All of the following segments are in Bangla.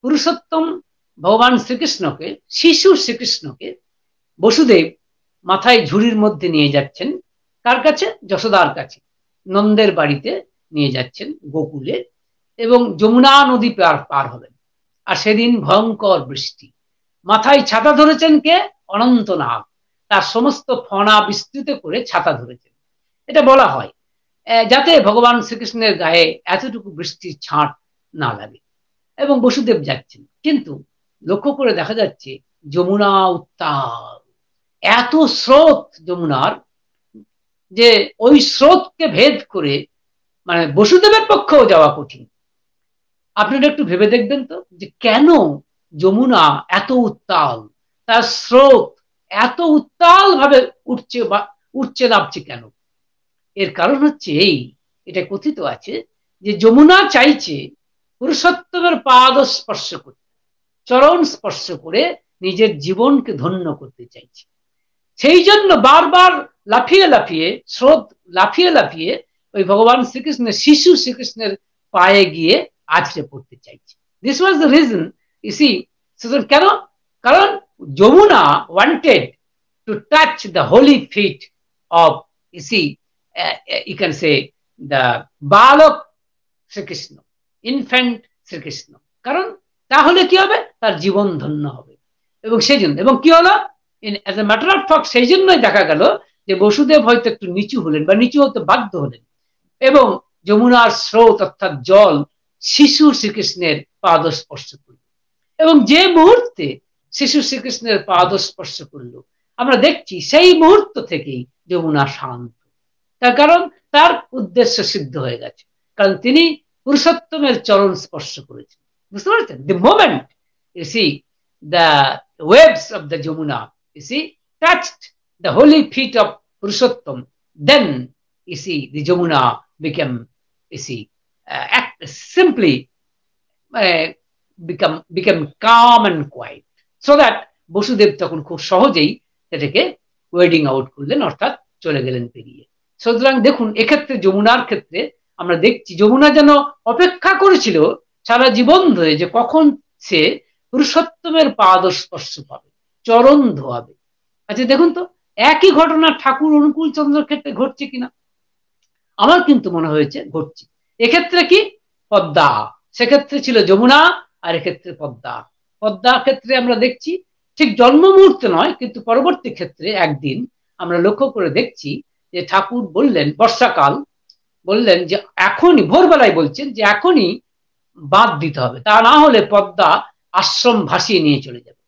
পুরুষোত্তম ভগবান শ্রীকৃষ্ণকে, শিশু শ্রীকৃষ্ণকে বসুদেব মাথায় ঝুড়ির মধ্যে নিয়ে যাচ্ছেন। কার কাছে? যশোদার কাছে। নন্দের বাড়িতে নিয়ে যাচ্ছেন গোকুলে, এবং যমুনা নদী পার হবেন। আর সেদিন ভয়ঙ্কর বৃষ্টি। মাথায় ছাতা ধরেছেন কে? অনন্তনাগ। তার সমস্ত ফণা বিস্তৃত করে ছাতা ধরেছেন। এটা বলা হয় যাতে ভগবান শ্রীকৃষ্ণের গায়ে এতটুকু বৃষ্টির ছাঁট না লাগে। এবং বসুদেব যাচ্ছেন, কিন্তু লক্ষ্য করে দেখা যাচ্ছে যমুনা উত্তাল, এত স্রোত যমুনার যে ওই স্রোতকে ভেদ করে মানে বসুদেবের পক্ষেও যাওয়া কঠিন। আপনারা একটু ভেবে দেখবেন তো যে কেন যমুনা এত উত্তাল, তার স্রোত এত উত্তাল ভাবে উঠছে নামছে কেন? এর কারণ হচ্ছে এটা কথিত আছে যে যমুনা চাইছে পুরুষোত্তমের পাদ স্পর্শ করতে, চরণ স্পর্শ করে নিজের জীবনকে ধন্য করতে চাইছে। সেই জন্য বারবার লাফিয়ে লাফিয়ে, স্রোত লাফিয়ে লাফিয়ে ওই ভগবান শ্রীকৃষ্ণের, শিশু শ্রীকৃষ্ণের পায়ে গিয়ে আছড়ে পড়তে চাইছে। This was the reason, you see. কেন? কারণ Jamuna wanted to touch the holy feet of, you see, you can say the balak Shrikrishna, infant Shrikrishna. কারণ তাহলে কি হবে? তার জীবন ধন্য হবে। এবং সেই জন্য, এবং কি হলো, as a matter of fact, সেই জন্যই দেখা গেল যে বসুদেব হয়তো একটু নিচু হলেন বা নিচু হতে বাধ্য হলেন, এবং যমুনার স্রোত অর্থাৎ জল শিশু শ্রীকৃষ্ণের পাদ স্পর্শ করল। এবং যে মুহূর্তে শিশু শ্রীকৃষ্ণের পাদ স্পর্শ করলো, আমরা দেখছি সেই মুহূর্ত থেকেই যমুনা শান্ত। তার কারণ তার উদ্দেশ্য সিদ্ধ হয়ে গেছে, কারণ তিনি পুরুষোত্তমের চরণ স্পর্শ করেছেন। বুঝতে পারছেন? The moment you see the waves of the Jamuna, you see, touched the holy feet of Purushottam, then you see the Jamuna became, you see, simply become calm and quiet, so that Vasudev তখন খুব সহজেই সেটাকে ওয়েডিং আউট করলেন, অর্থাৎ চলে গেলেন পেরিয়ে। সুতরাং দেখুন, এক্ষেত্রে যমুনার ক্ষেত্রে আমরা দেখছি যমুনা যেন অপেক্ষা করেছিল সারা জীবন ধরে যে কখন সে পুরুষোত্তমের পাদ স্পর্শ পাবে, চরণ ধোয়াবে। আচ্ছা দেখুন তো, একই ঘটনা ঠাকুর অনুকূল চন্দ্রের ক্ষেত্রে ঘটছে কিনা? আমার কিন্তু মনে হয়েছে ঘটছে। এক্ষেত্রে কি পদ্মা, সেক্ষেত্রে ছিল যমুনা, আর এক্ষেত্রে পদ্মা। পদ্মা ক্ষেত্রে আমরা দেখছি ঠিক জন্ম মুহূর্তে নয়, কিন্তু পরবর্তী ক্ষেত্রে একদিন আমরা লক্ষ্য করে দেখছি যে ঠাকুর বললেন, বর্ষাকাল, বললেন যে এখনই, ভোরবেলায় বলছেন যে এখনই বাঁধ দিতে হবে, তা না হলে পদ্মা আশ্রম ভাসিয়ে নিয়ে চলে যাবে।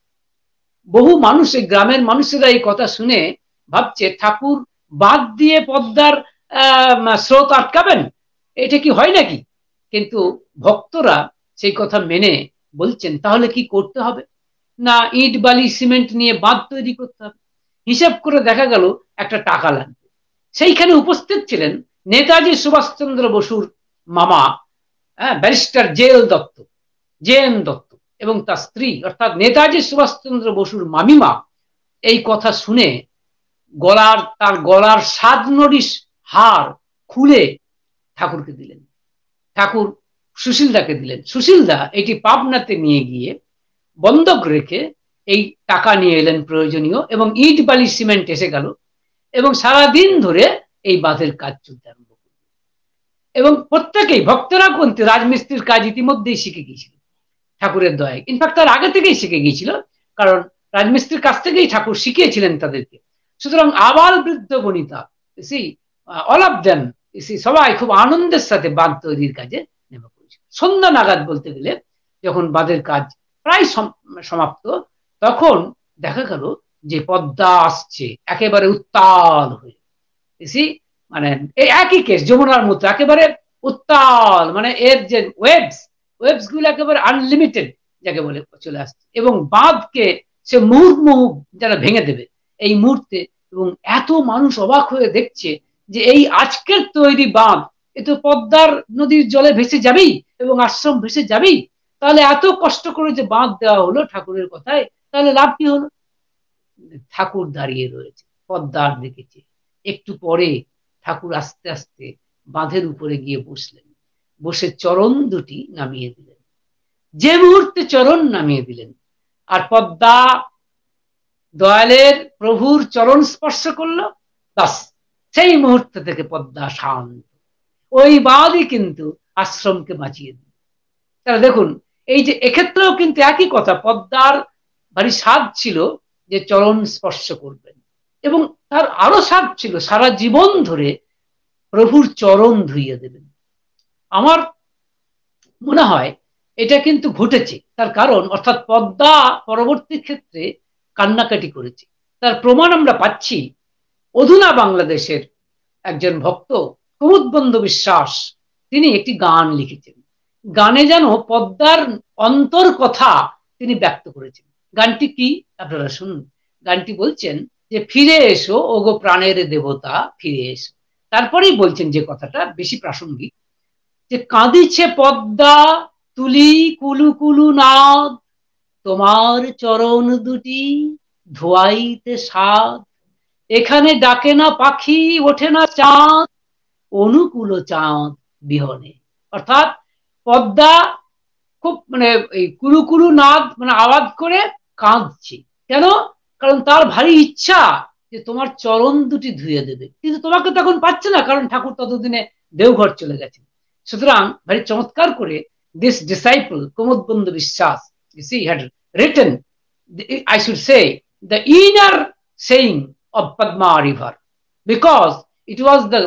বহু মানুষ, এই গ্রামের মানুষেরা এই কথা শুনে ভাবছে ঠাকুর বাঁধ দিয়ে পদ্মার স্রোত আটকাবেন, এটা কি হয় নাকি? কিন্তু ভক্তরা সেই কথা মেনে বলছেন তাহলে কি করতে হবে না, ইট বালি সিমেন্ট নিয়ে বাঁধ তৈরি করতে হবে। হিসাব করে দেখা গেল একটা টাকা লাগবে। সেইখানে উপস্থিত ছিলেন নেতাজি সুভাষচন্দ্র বসুর মামা, ব্যারিস্টার জে এন দত্ত এবং তার স্ত্রী, অর্থাৎ নেতাজি সুভাষচন্দ্র বসুর মামিমা। এই কথা শুনে তার গলার 7 নড়ির হাড় খুলে ঠাকুরকে দিলেন, ঠাকুর সুশীলদাকে দিলেন। সুশীলদা এটি পাবনাতে নিয়ে গিয়ে বন্ধক রেখে এই টাকা নিয়ে এলেন প্রয়োজনীয়, এবং ইট বালি সিমেন্ট এসে গেল, এবং সারাদিন ধরে এই বাঁধের কাজ চলতে আরম্ভ করল। এবং প্রত্যেকেই, ভক্তরা কিন্তু রাজমিস্ত্রির কাজ ইতিমধ্যেই শিখে গিয়েছিল ঠাকুরের দয়ায়। ইনফ্যাক্ট তার আগে থেকেই শিখে গিয়েছিল, কারণ রাজমিস্ত্রির কাছ থেকেই ঠাকুর শিখিয়েছিলেন তাদেরকে। সুতরাং আবাল বৃদ্ধ বনিতা, অল অফ দেম, সবাই খুব আনন্দের সাথে বাঁধ তৈরির কাজে নেমে পড়েছিল। সন্ধ্যা নাগাদ বলতে গেলে, যখন বাঁধের কাজ প্রায় সমাপ্ত, তখন দেখা গেল যে পদ্মা আসছে একেবারে উত্তাল হয়ে। মানে এই একই কেস যমুনার মতো, একেবারে উত্তাল, মানে এর যে ওয়েবস গুলো একেবারে আনলিমিটেড যাকে বলে চলে আসছে, এবং বাঁধকে সে মুহুর্মুহু যারা ভেঙে দেবে এই মুহূর্তে। এবং এত মানুষ অবাক হয়ে দেখছে যে এই আজকের তৈরি বাঁধ, এ তো পদ্মার নদীর জলে ভেসে যাবেই এবং আশ্রম ভেসে যাবেই, তাহলে এত কষ্ট করে যে বাঁধ দেওয়া হলো ঠাকুরের কথায়, তাহলে লাভ কি হলো? ঠাকুর দাঁড়িয়ে রয়েছে পদ্মার দিকে। একটু পরে ঠাকুর আস্তে আস্তে বাঁধের উপরে গিয়ে বসলেন, বসে চরণ দুটি নামিয়ে দিলেন। যে মুহূর্তে চরণ নামিয়ে দিলেন আর পদ্মা দয়ালের প্রভুর চরণ স্পর্শ করলো, বাস সেই মুহূর্ত থেকে পদ্মা শান্ত। ওই বাদই কিন্তু আশ্রমকে বাঁচিয়ে দিল। তাহলে দেখুন এই যে এক্ষেত্রেও কিন্তু একই কথা, পদ্মার ভারী স্বাদ ছিল যে চরণ স্পর্শ করবেন, এবং তার আরো স্বাদ ছিল সারা জীবন ধরে প্রভুর চরণ ধুইয়ে দেবেন। আমার মনে হয় এটা কিন্তু ঘটেছে, তার কারণ অর্থাৎ পদ্মা পরবর্তী ক্ষেত্রে কান্নাকাটি করেছে। তার প্রমাণ আমরা পাচ্ছি অধুনা বাংলাদেশের একজন ভক্ত কুমুদবন্ধু বিশ্বাস, তিনি একটি গান লিখেছেন। গানে যেন পদ্মার অন্তর কথা তিনি ব্যক্ত করেছেন। গানটি কি আপনারা শুনুন। গানটি বলছেন যে ফিরে এসো ওগো প্রাণের দেবতা ফিরে এসো। তারপরেই বলছেন যে কথাটা বেশি প্রাসঙ্গিক, যে কাঁদিছে পদ্মা তুলি কুলু কুলু নাদ, তোমার চরণ দুটি ধোয়াইতে সাদ, এখানে ডাকে না পাখি ওঠে না চাঁদ, অনুকূল চাঁদ বিহনে। অর্থাৎ পদ্মা খুব মানে এই কুলু কুলু নাদ মানে আওয়াজ করে কাঁদছে। কেন? কারণ তার ভারী ইচ্ছা যে তোমার চরণ দুটি ধুয়ে দেবে, কিন্তু তোমাকে তখন পাচ্ছে না, কারণ ঠাকুর ততদিনে দেওঘর চলে গেছে। সুতরাং ভারী চমৎকার করে this disciple কুমুদবন্ধু বিশ্বাস, you see, had written, I should say, the inner saying of Padma river, because it was the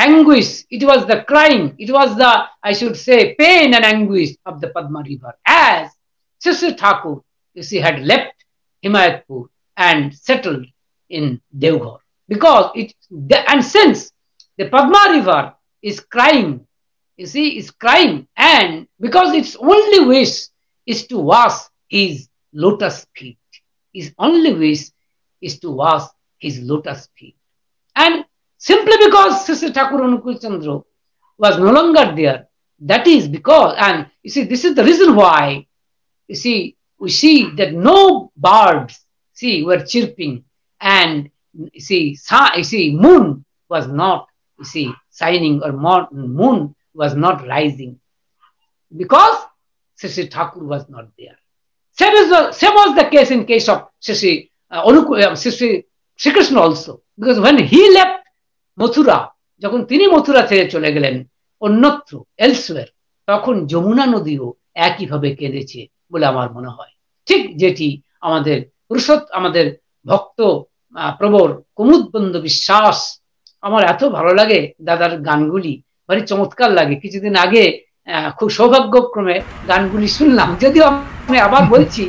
anguish, it was the crying, it was the, I should say, pain and anguish of the Padma river, as Sri Thakur, you see, had left Himayatpur and settled in Devghar. Because it, and since the Padma river is crying, you see, is crying, and because its only wish is to wash his lotus feet, his only wish is to wash his lotus feet. And simply because Sri Thakur Anukul Chandra was no longer there, that is because, and you see, this is the reason why, you see, we see that no birds, see, were chirping, and you see, moon was not, you see, shining, or moon was not rising, because Sri Thakur was not there. Same was the case in case of Sri Krishna also, because when he left Mathura, যখন তিনি মথুরা ছেড়ে চলে গেলেন অন্যত্র elsewhere, তখন যমুনা নদীও একইভাবে কেঁদেছে বলে আমার মনে হয়। ঠিক যেটি আমাদের আমাদের ভক্ত প্রবর কুমুদবন্ধু বিশ্বাস, আমার এত ভালো লাগে দাদার গানগুলি, ভারী চমৎকার লাগে। কিছুদিন আগে খুব সৌভাগ্যক্রমে গানগুলি শুনলাম, যদিও আমি আবার বলছি